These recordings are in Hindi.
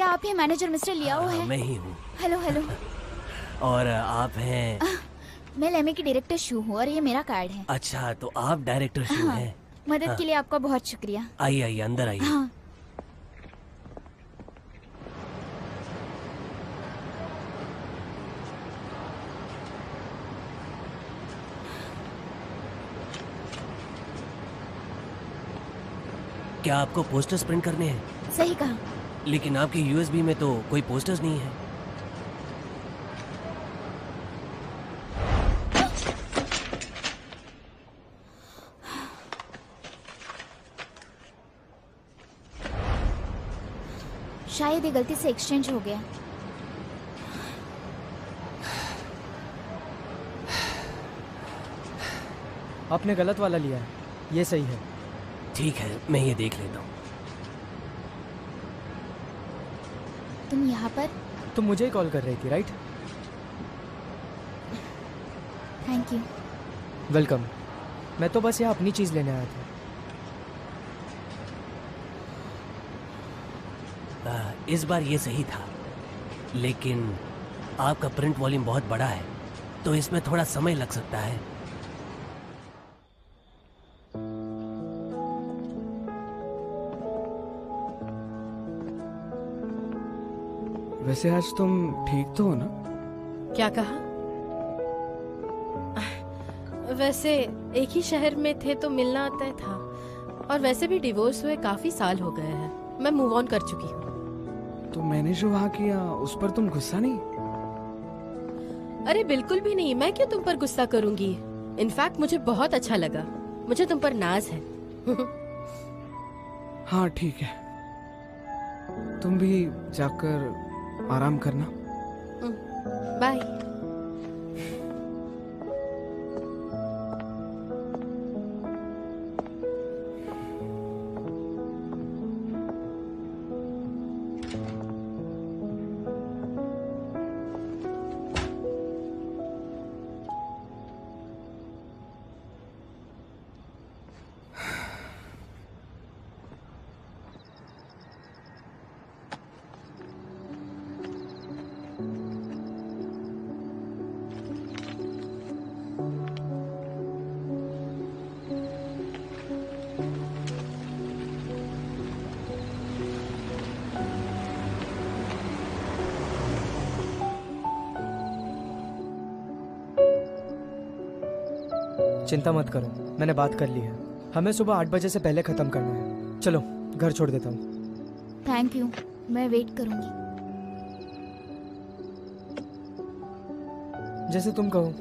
आप ही मैनेजर मिस्टर लियाओ है? मैं ही हूँ। Hello hello. और आप हैं? मैं लेमे की डायरेक्टर शू हूँ और ये मेरा कार्ड है। अच्छा, तो आप डायरेक्टर शू हाँ, हैं? मदद हाँ। के लिए आपका बहुत शुक्रिया। आइए आइए, अंदर आइए। हाँ। क्या आपको पोस्टर्स प्रिंट करने हैं? सही कहा। लेकिन आपके यूएसबी में तो कोई पोस्टर्स नहीं है। शायद ये गलती से एक्सचेंज हो गया। आपने गलत वाला लिया है, ये सही है। ठीक है, मैं ये देख लेता हूँ। तुम यहाँ पर? तुम मुझे ही कॉल कर रही थी, राइट? Thank you. वेलकम। मैं तो बस यहाँ अपनी चीज़ लेने आया था। इस बार ये सही था, लेकिन आपका प्रिंट वॉल्यूम बहुत बड़ा है, तो इसमें थोड़ा समय लग सकता है। वैसे आज तुम ठीक तो हो ना? क्या कहा? वैसे एक ही शहर में थे तो मिलना तय था, और वैसे भी डिवोर्स हुए काफी साल हो गए हैं। मैं मूव ऑन कर चुकी हूँ। तो मैंने जो वहाँ किया उस पर तुम गुस्सा नहीं? अरे बिल्कुल भी नहीं, मैं क्यों तुम पर गुस्सा करूंगी। इनफैक्ट मुझे बहुत अच्छा लगा। मुझे तुम पर नाज है। हाँ ठीक है, तुम भी जाकर आराम करना। बाय। चिंता मत करो, मैंने बात कर ली है। हमें सुबह 8 बजे से पहले खत्म करना है। चलो घर छोड़ देता हूँ। थैंक यू, मैं वेट करूंगी। जैसे तुम कहो।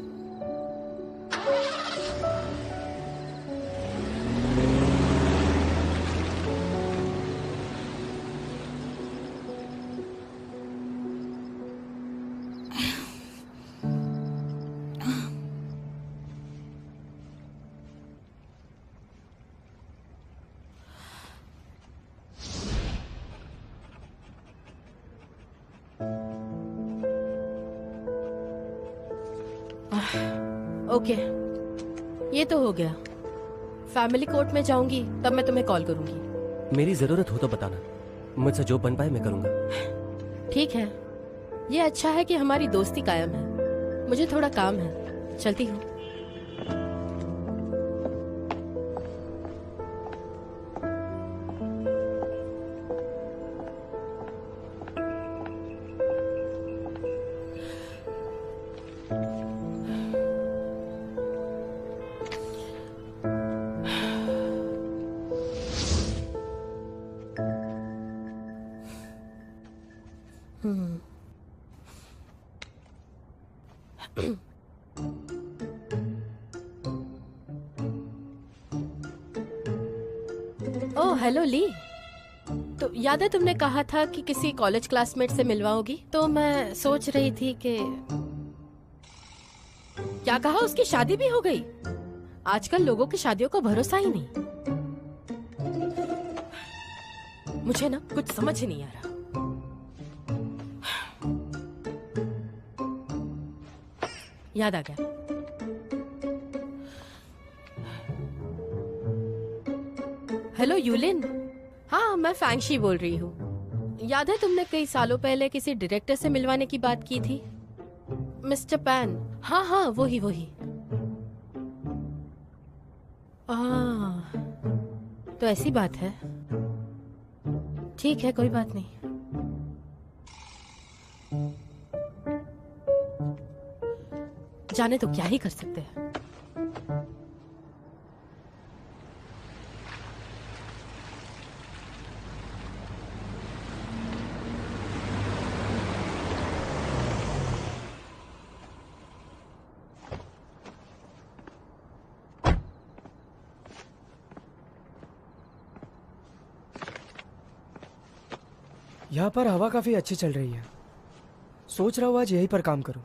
ओके, ये तो हो गया। फैमिली कोर्ट में जाऊंगी तब मैं तुम्हें कॉल करूंगी। मेरी जरूरत हो तो बताना, मुझसे जो बन पाए मैं करूंगा। ठीक है, ये अच्छा है कि हमारी दोस्ती कायम है। मुझे थोड़ा काम है, चलती हूँ। ओह हेलो ली। तो याद है तुमने कहा था कि किसी कॉलेज क्लासमेट से मिलवाओगी? तो मैं सोच रही थी कि क्या कहा, उसकी शादी भी हो गई? आजकल लोगों की शादियों का भरोसा ही नहीं। मुझे ना कुछ समझ ही नहीं आ रहा। याद आ गया। Hello Yulin. हाँ, मैं फैंगशी बोल रही हूँ। याद है तुमने कई सालों पहले किसी डायरेक्टर से मिलवाने की बात की थी? Mister pan. हाँ हाँ, वही वही। तो ऐसी बात है। ठीक है, कोई बात नहीं। जाने तो क्या ही कर सकते हैं। यहाँ पर हवा काफ़ी अच्छी चल रही है। सोच रहा हूँ आज यहीं पर काम करूँ।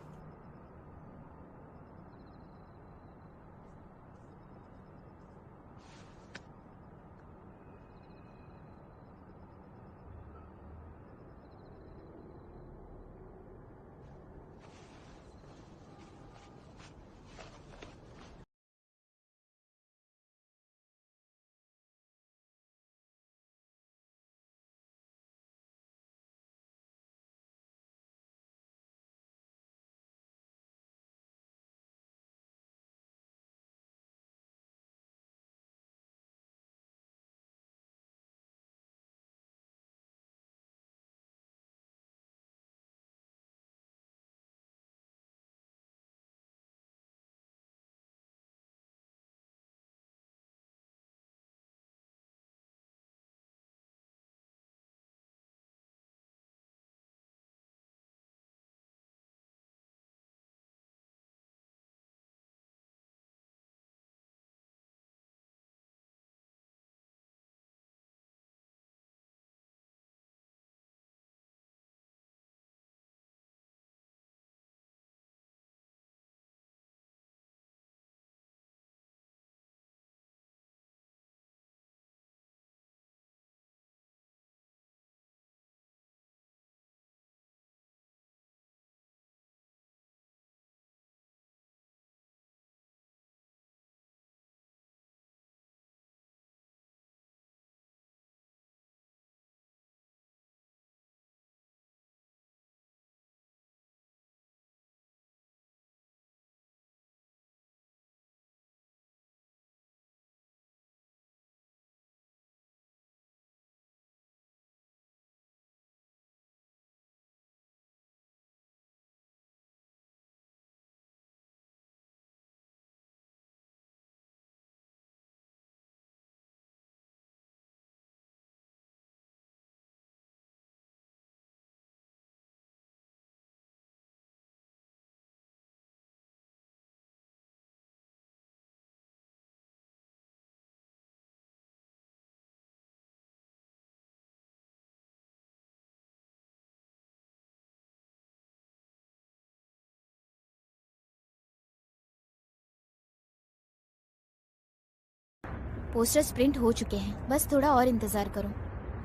पोस्टर्स प्रिंट हो चुके हैं, बस थोड़ा और इंतज़ार करो,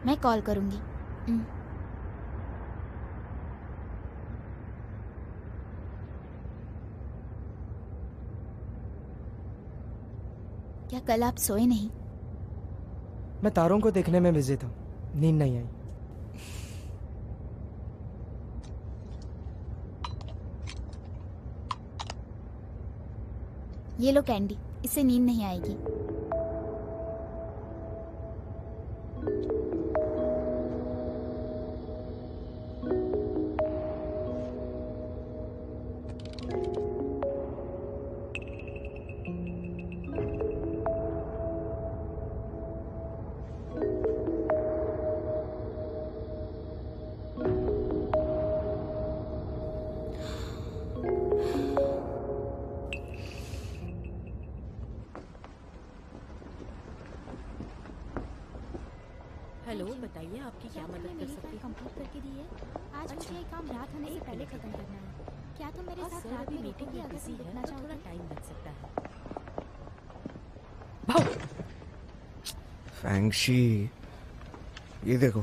मैं कॉल करूँगी। क्या कल आप सोए नहीं? मैं तारों को देखने में बिजी था, नींद नहीं आई। ये लो कैंडी, इससे नींद नहीं आएगी। हेलो, बताइए आपकी क्या मदद कर सकती हूँ? कंप्लीट करके दी है। आज मुझे ये काम रात होने से पहले खत्म करना है। क्या तुम मेरे साथ सर रात अभी में मीटिंग रुकोगी में अगर बिजी तुम है रुकना तो चाहो थोड़ा तो? टाइम लग सकता है। फैंगशी, ये देखो।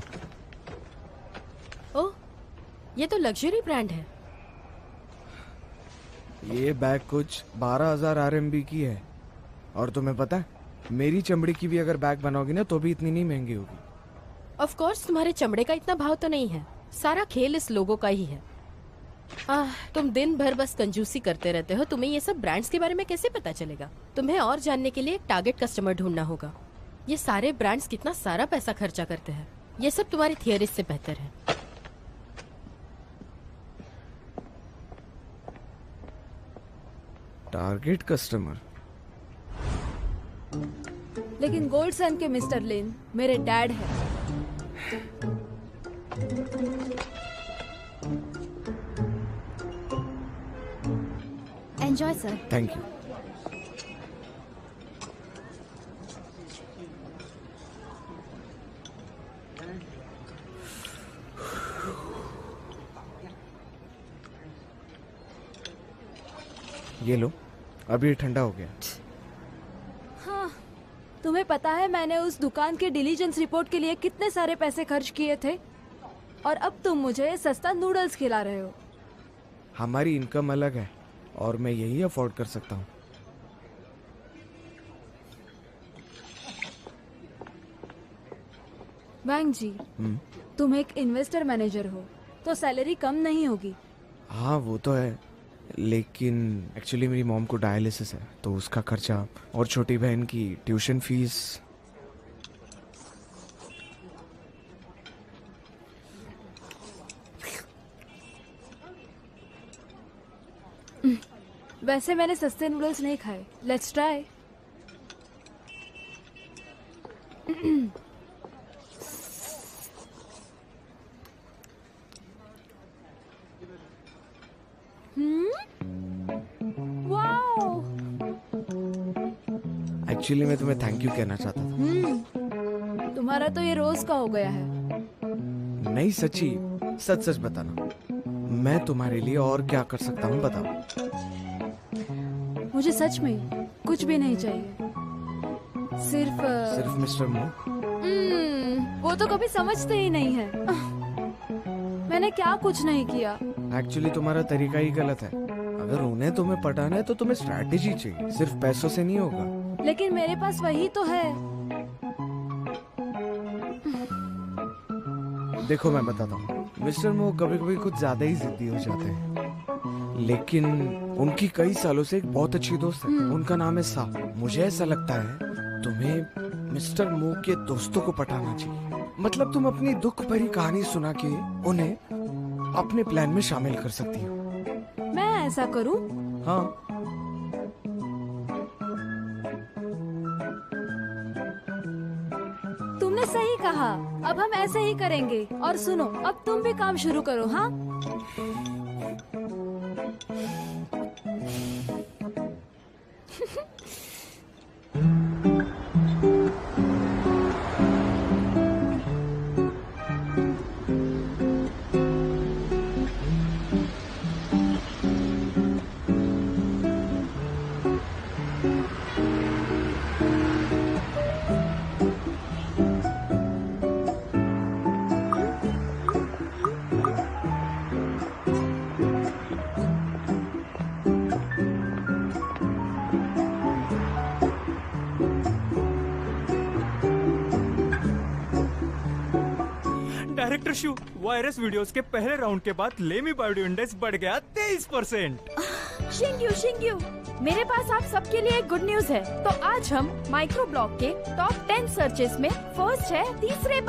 ओह, ये तो लग्जरी ब्रांड है। ये बैग कुछ 12,000 RMB की है। और तुम्हें पता है, मेरी चमड़ी की भी अगर बैग बनाओगी ना तो भी इतनी नहीं महंगी होगी। ऑफ कोर्स तुम्हारे चमड़े का इतना भाव तो नहीं है, सारा खेल इस लोगों का ही है। तुम दिन भर बस कंजूसी करते रहते हो, तुम्हें ये सब ब्रांड्स के बारे में कैसे पता चलेगा? तुम्हें और जानने के लिए एक टारगेट कस्टमर ढूंढना होगा। ये सारे ब्रांड्स कितना सारा पैसा खर्चा करते हैं, ये सब तुम्हारी थियरीज से बेहतर है। Target customer? लेकिन गोल्ड सन के मिस्टर लिन मेरे डैड है। Enjoy sir. Thank you. ये लो, अभी ठंडा हो गया। हाँ, तुम्हें पता है मैंने उस दुकान के डिलीजेंस रिपोर्ट के लिए कितने सारे पैसे खर्च किए थे, और अब तुम मुझे सस्ता नूडल्स खिला रहे हो। हमारी इनकम अलग है और मैं यही अफोर्ड कर सकता हूँ। वैंग जी, तुम एक इन्वेस्टर मैनेजर हो तो सैलरी कम नहीं होगी। हाँ वो तो है, लेकिन एक्चुअली मेरी मॉम को डायलिसिस है तो उसका खर्चा और छोटी बहन की ट्यूशन फीस। वैसे मैंने सस्ते नूडल्स नहीं खाए। Let's try. वाओ! एक्चुअली मैं तुम्हें थैंक यू कहना चाहता था। तुम्हारा तो ये रोज का हो गया है। नहीं सच्ची, सच सच बताना, मैं तुम्हारे लिए और क्या कर सकता हूँ बताओ। मुझे सच में कुछ भी नहीं चाहिए, सिर्फ मिस्टर मो। वो तो कभी समझते ही नहीं है। मैंने क्या कुछ नहीं किया। एक्चुअली तुम्हारा तरीका ही गलत है। अगर उन्हें तुम्हें पटाना है तो तुम्हें स्ट्रैटेजी चाहिए, सिर्फ पैसों से नहीं होगा। लेकिन मेरे पास वही तो है। देखो मैं बताता हूँ, मिस्टर मो कभी कभी कुछ ज्यादा ही जिद्दी हो जाते हैं, लेकिन उनकी कई सालों से एक बहुत अच्छी दोस्त है, उनका नाम है सा। मुझे ऐसा लगता है तुम्हें मिस्टर मो के दोस्तों को पटाना चाहिए। मतलब तुम अपनी दुख भरी कहानी सुना के उन्हें अपने प्लान में शामिल कर सकती हो। मैं ऐसा करूं? हाँ। तुमने सही कहा, अब हम ऐसे ही करेंगे। और सुनो, अब तुम भी काम शुरू करो। हाँ, डायरेक्टर शू, वायरस वीडियोस के पहले राउंड के बाद लेमी बायोडियो इंडेक्स बढ़ गया 23%। शिंग्यू, मेरे पास आप सबके लिए एक गुड न्यूज है। तो आज हम माइक्रो ब्लॉग के टॉप 10 सर्चेस में फर्स्ट है तीसरी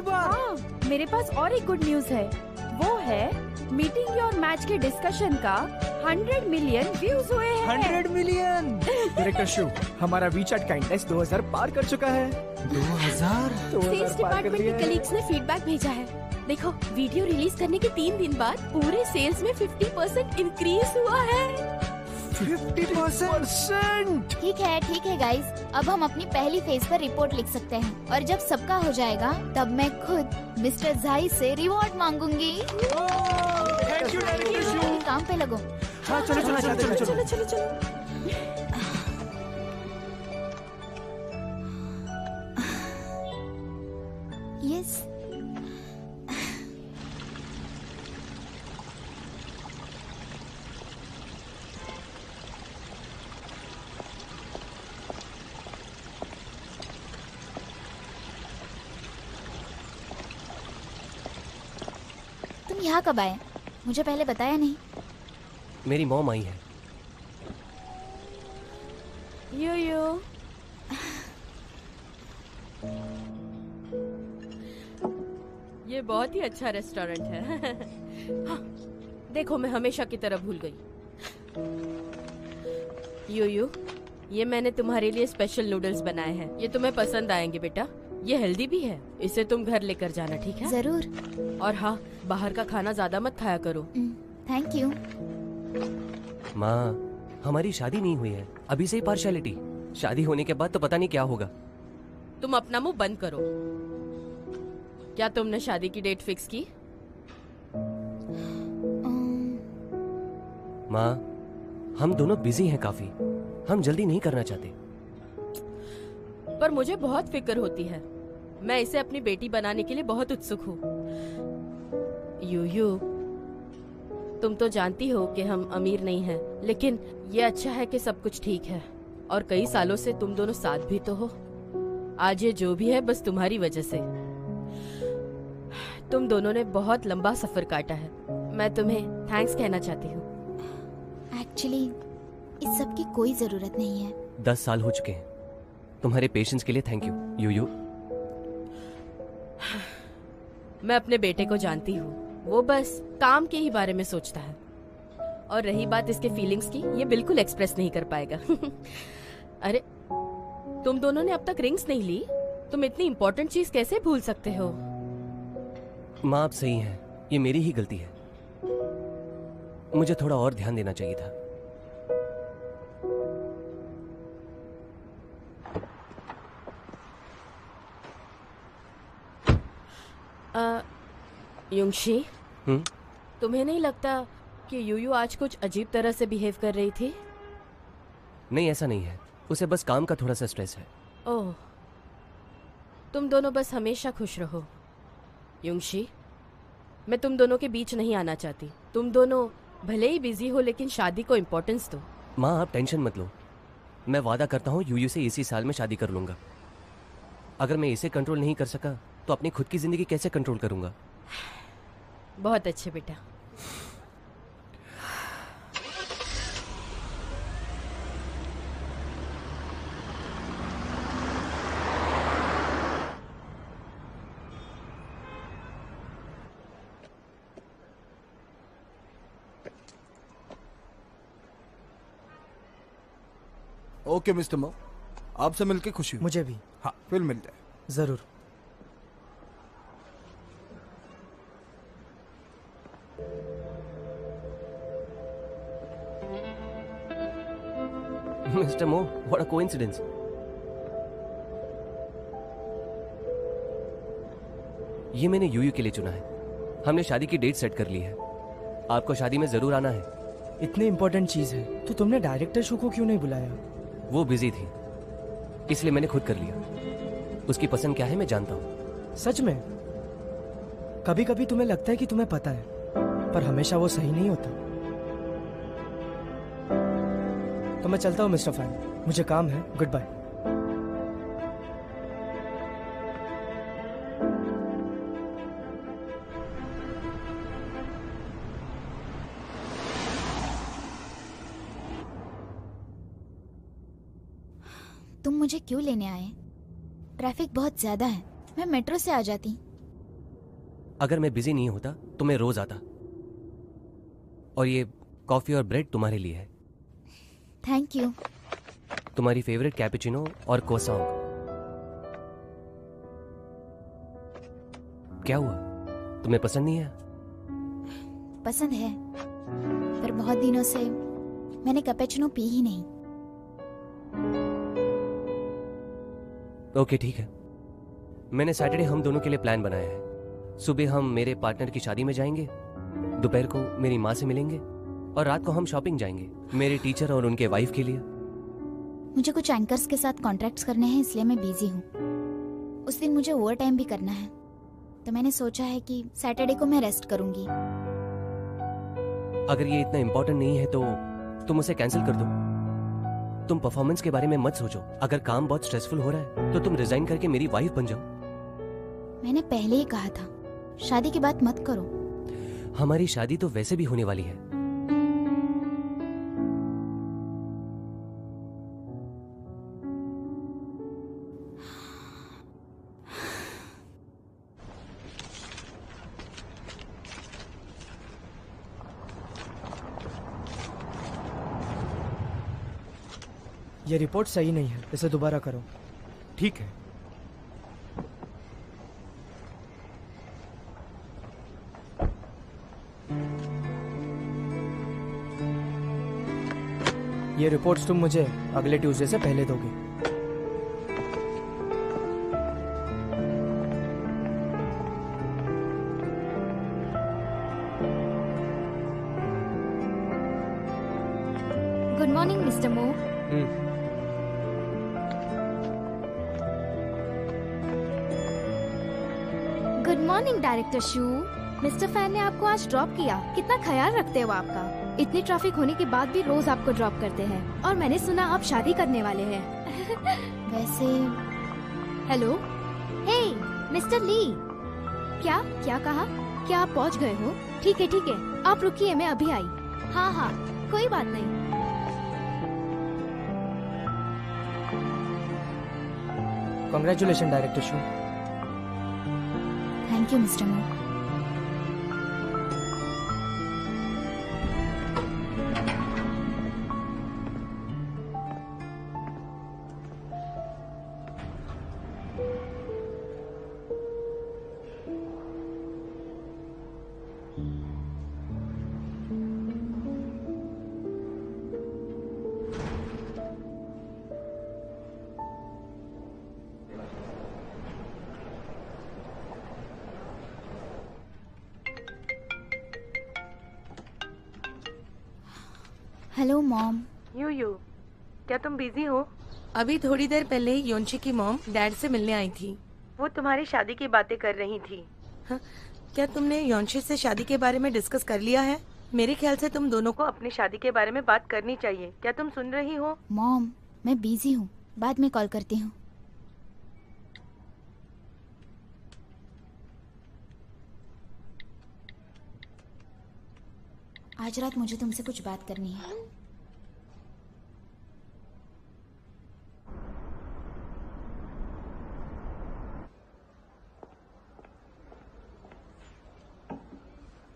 बार। हाँ, मेरे पास और एक गुड न्यूज है, वो है मीटिंग योर मैच के डिस्कशन का 100 मिलियन व्यूज हुए हैं। 100 मिलियन। डायरेक्टर शू, हमारा वीचैट का इंडेक्स 2000 पार कर चुका है। 2000 सेल्स डिपार्टमेंट के कलीग्स ने फीडबैक भेजा है। देखो, वीडियो रिलीज करने के 3 दिन बाद पूरे सेल्स में 50% इंक्रीज हुआ है। 50%। ठीक है गाइस, अब हम अपनी पहली फेज पर रिपोर्ट लिख सकते हैं, और जब सबका हो जाएगा तब मैं खुद मिस्टर झाई से रिवॉर्ड मांगूंगी। काम पे लगो। हाँ, चलो। यस। यहाँ कब आए? मुझे पहले बताया नहीं। मेरी मॉम आई है। यो ये बहुत ही अच्छा रेस्टोरेंट है। हाँ, देखो मैं हमेशा की तरह भूल गई। यो ये मैंने तुम्हारे लिए स्पेशल नूडल्स बनाए हैं। ये तुम्हें पसंद आएंगे बेटा। ये हेल्दी भी है। इसे तुम घर लेकर जाना, ठीक है? जरूर। और हाँ, बाहर का खाना ज्यादा मत खाया करो। Thank you. माँ, हमारी शादी नहीं हुई है, अभी से ही पार्शियलिटी। शादी होने के बाद तो पता नहीं क्या होगा। तुम अपना मुंह बंद करो। क्या तुमने शादी की डेट फिक्स की? माँ, हम दोनों बिजी हैं काफी। हम जल्दी नहीं करना चाहते। पर मुझे बहुत फिक्र होती है। मैं इसे अपनी बेटी बनाने के लिए बहुत उत्सुक हूँ। यू तुम तो जानती हो कि हम अमीर नहीं हैं, लेकिन ये अच्छा है कि सब कुछ ठीक है। और कई सालों से तुम दोनों साथ भी तो हो। आज ये जो भी है बस तुम्हारी वजह से। तुम दोनों ने बहुत लंबा सफर काटा है। मैं तुम्हें थैंक्स कहना चाहती हूँ। एक्चुअली इस सब की कोई जरूरत नहीं है। 10 साल हो चुके हैं। तुम्हारे पेशेंस के लिए थैंक यू। यू मैं अपने बेटे को जानती हूँ। वो बस काम के ही बारे में सोचता है। और रही बात इसके फीलिंग्स की, ये बिल्कुल एक्सप्रेस नहीं कर पाएगा। अरे तुम दोनों ने अब तक रिंग्स नहीं ली। तुम इतनी इम्पोर्टेंट चीज कैसे भूल सकते हो? माँ, आप सही हैं। ये मेरी ही गलती है। मुझे थोड़ा और ध्यान देना चाहिए था। युंगशी, तुम्हें नहीं लगता कि यूयू आज कुछ अजीब तरह से बिहेव कर रही थी? नहीं, ऐसा नहीं है। उसे बस काम का थोड़ा सा स्ट्रेस है। ओह, तुम दोनों बस हमेशा खुश रहो। युंगशी, मैं तुम दोनों के बीच नहीं आना चाहती। तुम दोनों भले ही बिजी हो, लेकिन शादी को इम्पोर्टेंस दो। माँ, आप टेंशन मत लो। मैं वादा करता हूँ यूयू से इसी साल में शादी कर लूंगा। अगर मैं इसे कंट्रोल नहीं कर सका तो अपनी खुद की जिंदगी कैसे कंट्रोल करूंगा? बहुत अच्छे बेटा। ओके मिस्टर मो, आपसे मिलके खुशी हुई। मुझे भी। हाँ, फिर मिलते हैं। जरूर। मिस्टर मो, व्हाट अ कोइंसिडेंस। ये मैंने यूयू के लिए चुना है। हमने शादी की डेट सेट कर ली है। आपको शादी में जरूर आना है। इतनी इम्पोर्टेंट चीज है तो तुमने डायरेक्टर शो को क्यों नहीं बुलाया? वो बिजी थी, इसलिए मैंने खुद कर लिया। उसकी पसंद क्या है मैं जानता हूँ। सच में? कभी कभी तुम्हें लगता है कि तुम्हें पता है, पर हमेशा वो सही नहीं होता। तो मैं चलता हूँ मिस्टर फैन, मुझे काम है। Good bye. तुम मुझे क्यों लेने आए? ट्रैफिक बहुत ज्यादा है। मैं मेट्रो से आ जाती। अगर मैं बिजी नहीं होता तो मैं रोज आता। और ये कॉफी और ब्रेड तुम्हारे लिए है। Thank you. तुम्हारी फेवरेट कैपुचिनो और क्रोसॉन। क्या हुआ, तुम्हें पसंद नहीं है? पसंद है, पर बहुत दिनों से मैंने कैपुचिनो पी ही नहीं। ओके, ठीक है। मैंने सैटरडे हम दोनों के लिए प्लान बनाया है। सुबह हम मेरे पार्टनर की शादी में जाएंगे, दोपहर को मेरी माँ से मिलेंगे और रात को हम शॉपिंग जाएंगे मेरे टीचर और उनके वाइफ के लिए। मुझे कुछ एंकर्स के साथ कॉन्ट्रैक्ट्स करने हैं, इसलिए मैं बिजी हूँ। उस दिन मुझे ओवर टाइम भी करना है, तो मैंने सोचा है कि सैटरडे को मैं रेस्ट करूंगी। अगर ये इतना इम्पोर्टेंट नहीं है तो तुम उसे कैंसिल कर दो। तुम परफॉर्मेंस के बारे में मत सोचो। अगर काम बहुत स्ट्रेसफुल हो रहा है तो तुम रिजाइन करके मेरी वाइफ बन जाओ। मैंने पहले ही कहा था, शादी की बात मत करो। हमारी शादी तो वैसे भी होने वाली है। ये रिपोर्ट सही नहीं है, इसे दोबारा करो। ठीक है। ये रिपोर्ट्स तुम मुझे अगले ट्यूसडे से पहले दोगे। गुड मॉर्निंग मिस्टर मो। गुड मॉर्निंग डायरेक्टर शू। मिस्टर फैन ने आपको आज ड्रॉप किया। कितना ख्याल रखते हो आपका। इतनी ट्रैफिक होने के बाद भी रोज आपको ड्रॉप करते हैं। और मैंने सुना आप शादी करने वाले हैं। वैसे हेलो, हे मिस्टर ली। क्या क्या कहा? क्या आप पहुंच गए हो? ठीक है ठीक है, आप रुकिए, मैं अभी आई। हाँ हाँ, कोई बात नहीं। Congratulation director Shu. Thank you mister Mo. Hello mom. You क्या तुम बिजी हो? अभी थोड़ी देर पहले योंशी की मॉम डैड से मिलने आई थी। वो तुम्हारी शादी की बातें कर रही थी। हाँ, क्या तुमने योंशी से शादी के बारे में डिस्कस कर लिया है? मेरे ख्याल से तुम दोनों को अपनी शादी के बारे में बात करनी चाहिए। क्या तुम सुन रही हो? मॉम, मैं बिजी हूँ, बाद में कॉल करती हूँ। आज रात मुझे तुमसे कुछ बात करनी है।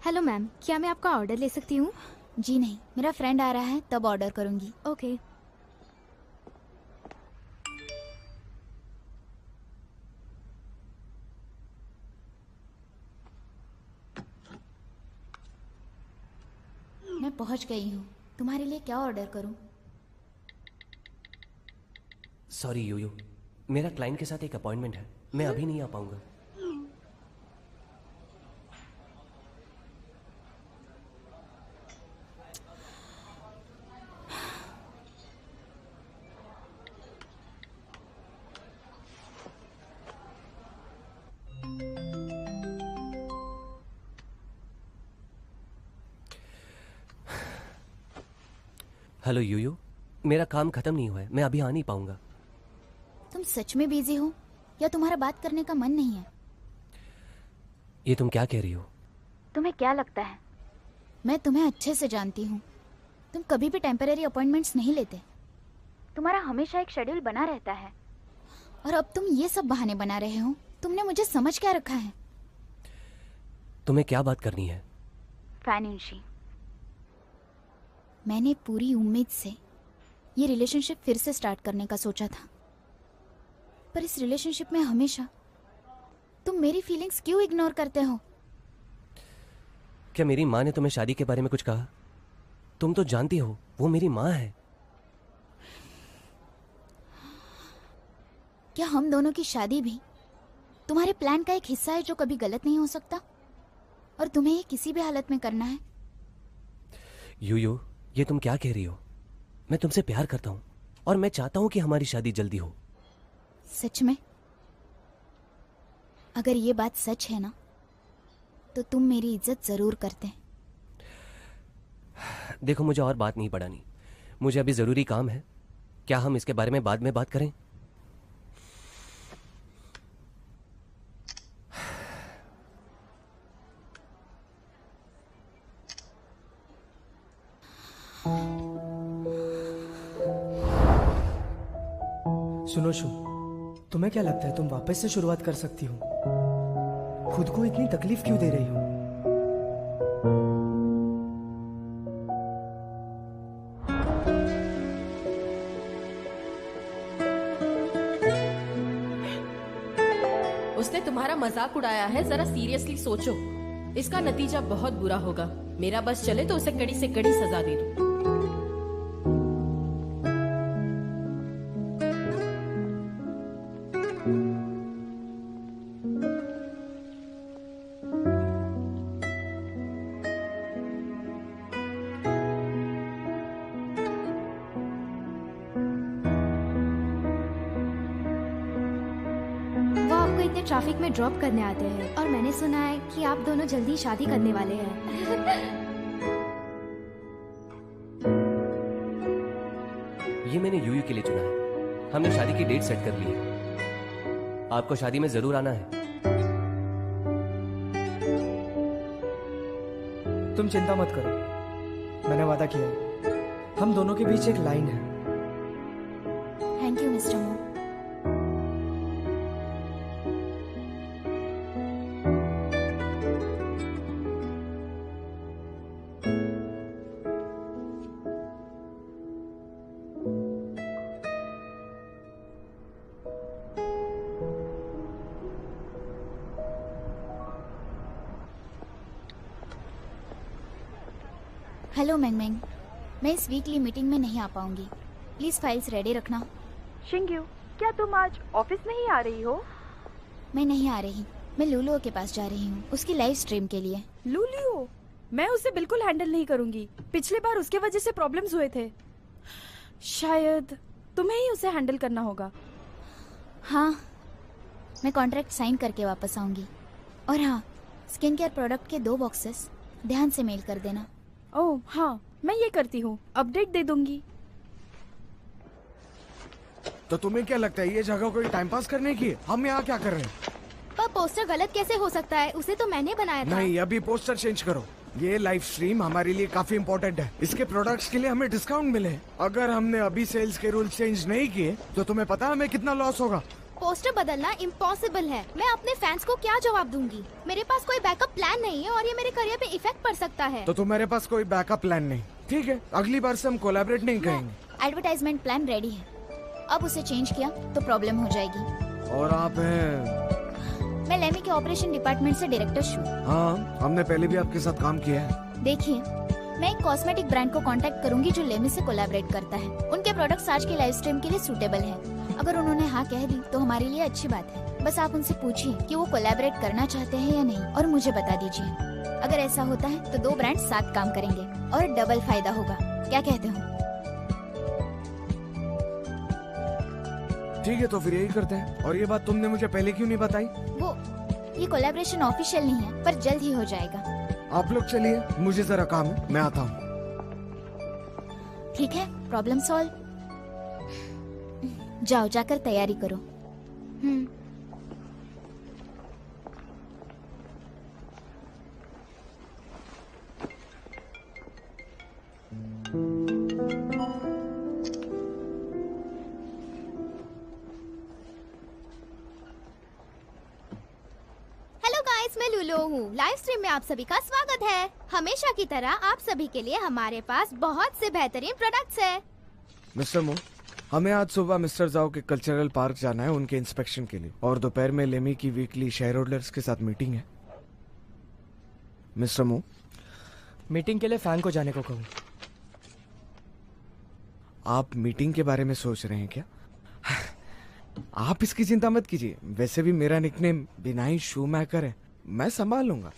हेलो मैम, क्या मैं आपका ऑर्डर ले सकती हूँ? जी नहीं, मेरा फ्रेंड आ रहा है तब ऑर्डर करूंगी। ओके। मैं पहुंच गई हूँ। तुम्हारे लिए क्या ऑर्डर करूँ? सॉरी यूयू, मेरा क्लाइंट के साथ एक अपॉइंटमेंट है, मैं अभी नहीं आ पाऊंगा। हेलो यूयू, मेरा काम खत्म नहीं हुआ है, मैं अभी आ नहीं पाऊंगा। तुम सच में बिजी हो या तुम्हारा बात करने का मन नहीं है? ये तुम क्या कह रही हो? तुम्हें क्या लगता है मैं तुम्हें अच्छे से जानती हूँ। तुम कभी भी टेम्परेरी अपॉइंटमेंट्स नहीं लेते। तुम्हारा हमेशा एक शेड्यूल बना रहता है और अब तुम ये सब बहाने बना रहे हो। तुमने मुझे समझ क्या रखा है? तुम्हें क्या बात करनी है? फैनुंशी, मैंने पूरी उम्मीद से ये रिलेशनशिप फिर से स्टार्ट करने का सोचा था, पर इस रिलेशनशिप में हमेशा तुम मेरी फीलिंग्स क्यों इग्नोर करते हो? क्या मेरी माँ ने तुम्हें शादी के बारे में कुछ कहा? तुम तो जानती हो वो मेरी माँ है। क्या हम दोनों की शादी भी तुम्हारे प्लान का एक हिस्सा है जो कभी गलत नहीं हो सकता और तुम्हें ये किसी भी हालत में करना है? यूयू, ये तुम क्या कह रही हो? मैं तुमसे प्यार करता हूँ और मैं चाहता हूँ कि हमारी शादी जल्दी हो। सच में? अगर ये बात सच है ना तो तुम मेरी इज्जत जरूर करते। देखो, मुझे और बात नहीं बढ़ानी, मुझे अभी जरूरी काम है। क्या हम इसके बारे में बाद में बात करें? सुनो शू, तुम्हें क्या लगता है तुम वापस से शुरुआत कर सकती हो? खुद को इतनी तकलीफ क्यों दे रही हो? उसने तुम्हारा मजाक उड़ाया है, जरा सीरियसली सोचो। इसका नतीजा बहुत बुरा होगा। मेरा बस चले तो उसे कड़ी से कड़ी सजा दे दो। वो आपको इतने ट्रैफिक में ड्रॉप करने आते हैं और मैंने सुना है कि आप दोनों जल्दी शादी करने वाले हैं। ये मैंने यूयू के लिए चुना है। हमने शादी की डेट सेट कर ली है। आपको शादी में जरूर आना है। तुम चिंता मत करो, मैंने वादा किया है। हम दोनों के बीच एक लाइन है। Thank you mister Mo. Hello मैंगमैंग, मैं इस वीकली मीटिंग में नहीं आ पाऊंगी। प्लीज फाइल्स रेडी रखना। शिंग्यू, क्या तुम आज ऑफिस नहीं आ रही हो? मैं नहीं आ रही, मैं लूलुओ के पास जा रही हूँ उसकी लाइव स्ट्रीम के लिए। लूलियो, मैं उसे बिल्कुल हैंडल नहीं करूंगी। पिछले बार उसके वजह से प्रॉब्लम्स हुए थे। शायद तुम्हें ही उसे हैंडल करना होगा। हाँ, मैं कॉन्ट्रैक्ट साइन करके वापस आऊंगी। और हाँ, स्किन केयर प्रोडक्ट के 2 बॉक्सेस ध्यान से मेल कर देना। ओह हाँ, मैं ये करती हूँ, अपडेट दे दूंगी। तो तुम्हें क्या लगता है ये जगह कोई टाइम पास करने की है? हम यहाँ क्या कर रहे हैं? पर पोस्टर गलत कैसे हो सकता है? उसे तो मैंने बनाया था। नहीं, अभी पोस्टर चेंज करो। ये लाइव स्ट्रीम हमारे लिए काफी इम्पोर्टेंट है। इसके प्रोडक्ट्स के लिए हमें डिस्काउंट मिले। अगर हमने अभी सेल्स के रूल चेंज नहीं किए तो तुम्हें पता है हमें कितना लॉस होगा। पोस्टर बदलना इम्पॉसिबल है। मैं अपने फैंस को क्या जवाब दूंगी? मेरे पास कोई बैकअप प्लान नहीं है और ये मेरे करियर पे इफेक्ट पड़ सकता है। तो तुम्हारे पास कोई बैकअप प्लान नहीं? ठीक है, अगली बार से हम कोलैबोरेट नहीं करेंगे। एडवर्टाइजमेंट प्लान रेडी है, अब उसे चेंज किया तो प्रॉब्लम हो जाएगी। और आप हैं? मैं लेमी के ऑपरेशन डिपार्टमेंट से डायरेक्टर शू। हाँ, हमने पहले भी आपके साथ काम किया है। देखिए, मैं एक कॉस्मेटिक ब्रांड को कांटेक्ट करूंगी जो लेमी से कोलैबोरेट करता है। उनके प्रोडक्ट्स आज की लाइव स्ट्रीम के लिए सूटेबल है। अगर उन्होंने हाँ कह दी तो हमारे लिए अच्छी बात है। बस आप उनसे पूछिए कि वो कोलैबोरेट करना चाहते हैं या नहीं और मुझे बता दीजिए। अगर ऐसा होता है तो 2 ब्रांड साथ काम करेंगे और डबल फायदा होगा। क्या कहते हो? ठीक है, तो फिर यही करते हैं। और ये बात तुमने मुझे पहले क्यों नहीं बताई? ये कोलैबोरेशन ऑफिशियल नहीं है पर जल्द ही हो जाएगा। आप लोग चलिए, मुझे जरा काम है, मैं आता हूँ। ठीक है, प्रॉब्लम सॉल्व। जाओ, जाकर तैयारी करो। हेलो गाइस, मैं लूलो हूँ। लाइव स्ट्रीम में आप सभी का स्वागत है। हमेशा की तरह आप सभी के लिए हमारे पास बहुत से बेहतरीन प्रोडक्ट्स हैं। मिस्टर मो, हमें आज सुबह मिस्टर जाओ के कल्चरल पार्क जाना है उनके इंस्पेक्शन के लिए, और दोपहर में लेमी की वीकली शेयर होल्डर्स के साथ मीटिंग है। मिस्टर मो, मीटिंग के लिए फैन को जाने को कहूँ। आप मीटिंग के बारे में सोच रहे हैं क्या? आप इसकी चिंता मत कीजिए। वैसे भी मेरा निकनेम बिनाई शू मेकर है, मैं संभाल लूंगा।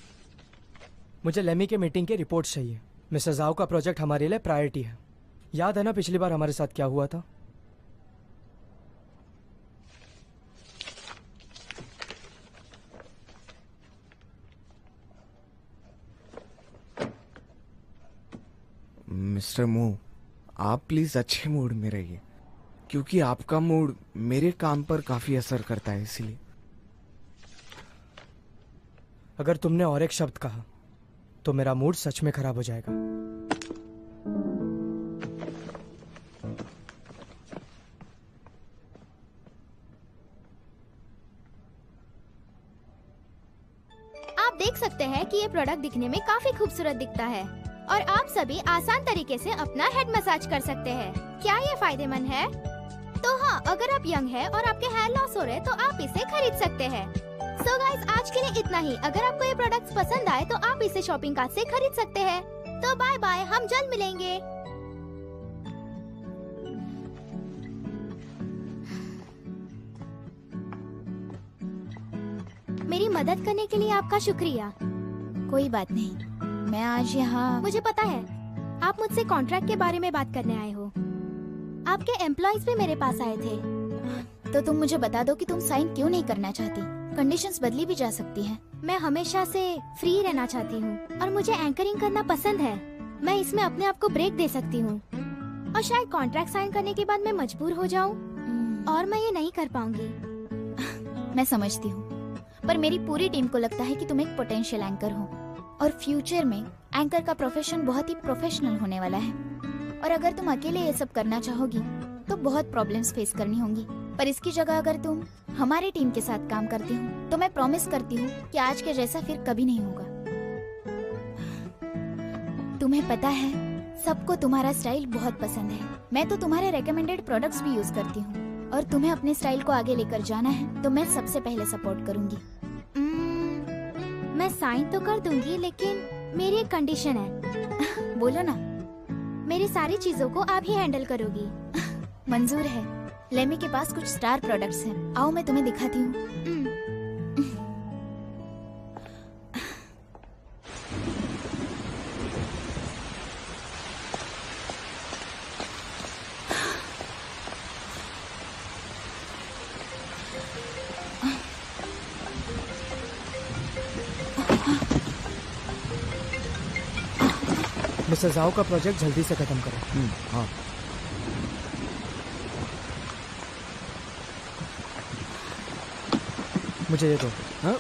मुझे लेमी के मीटिंग के रिपोर्ट चाहिए। मिस्टर जाओ का प्रोजेक्ट हमारे लिए प्रायोरिटी है। याद है ना पिछली बार हमारे साथ क्या हुआ था? मिस्टर मो, आप प्लीज अच्छे मूड में रहिए, क्योंकि आपका मूड मेरे काम पर काफी असर करता है। इसलिए अगर तुमने और एक शब्द कहा तो मेरा मूड सच में खराब हो जाएगा। देख सकते हैं कि ये प्रोडक्ट दिखने में काफी खूबसूरत दिखता है और आप सभी आसान तरीके से अपना हेड मसाज कर सकते हैं। क्या ये फायदेमंद है? तो हाँ, अगर आप यंग है और आपके हेयर लॉस हो रहे तो आप इसे खरीद सकते हैं। सो गाइस, आज के लिए इतना ही। अगर आपको ये प्रोडक्ट्स पसंद आए तो आप इसे शॉपिंग कार्ट से खरीद सकते हैं। तो बाय बाय, हम जल्द मिलेंगे। मेरी मदद करने के लिए आपका शुक्रिया। कोई बात नहीं, मैं आज यहाँ। मुझे पता है आप मुझसे कॉन्ट्रैक्ट के बारे में बात करने आए हो। आपके एम्प्लॉइज भी मेरे पास आए थे। तो तुम मुझे बता दो कि तुम साइन क्यों नहीं करना चाहती। कंडीशंस बदली भी जा सकती हैं। मैं हमेशा से फ्री रहना चाहती हूँ और मुझे एंकरिंग करना पसंद है। मैं इसमें अपने आप को ब्रेक दे सकती हूँ और शायद कॉन्ट्रैक्ट साइन करने के बाद मैं मजबूर हो जाऊँ और मैं ये नहीं कर पाऊंगी। मैं समझती हूँ, पर मेरी पूरी टीम को लगता है कि तुम एक पोटेंशियल एंकर हो और फ्यूचर में एंकर का प्रोफेशन बहुत ही प्रोफेशनल होने वाला है। और अगर तुम अकेले ये सब करना चाहोगी तो बहुत प्रॉब्लम्स फेस करनी होंगी। पर इसकी जगह अगर तुम हमारी टीम के साथ काम करती हो तो मैं प्रॉमिस करती हूँ कि आज के जैसा फिर कभी नहीं होगा। तुम्हें पता है, सबको तुम्हारा स्टाइल बहुत पसंद है। मैं तो तुम्हारे रेकमेंडेड प्रोडक्ट्स भी यूज करती हूँ और तुम्हें अपने स्टाइल को आगे लेकर जाना है तो मैं सबसे पहले सपोर्ट करूंगी। मैं साइन तो कर दूंगी, लेकिन मेरी एक कंडीशन है। बोलो ना। मेरी सारी चीजों को आप ही हैंडल करोगी। मंजूर है। लेमी के पास कुछ स्टार प्रोडक्ट्स हैं। आओ मैं तुम्हें दिखाती हूँ। मिस्टर जाओ का प्रोजेक्ट जल्दी से खत्म करो। हाँ। मुझे ये दो। हाँ?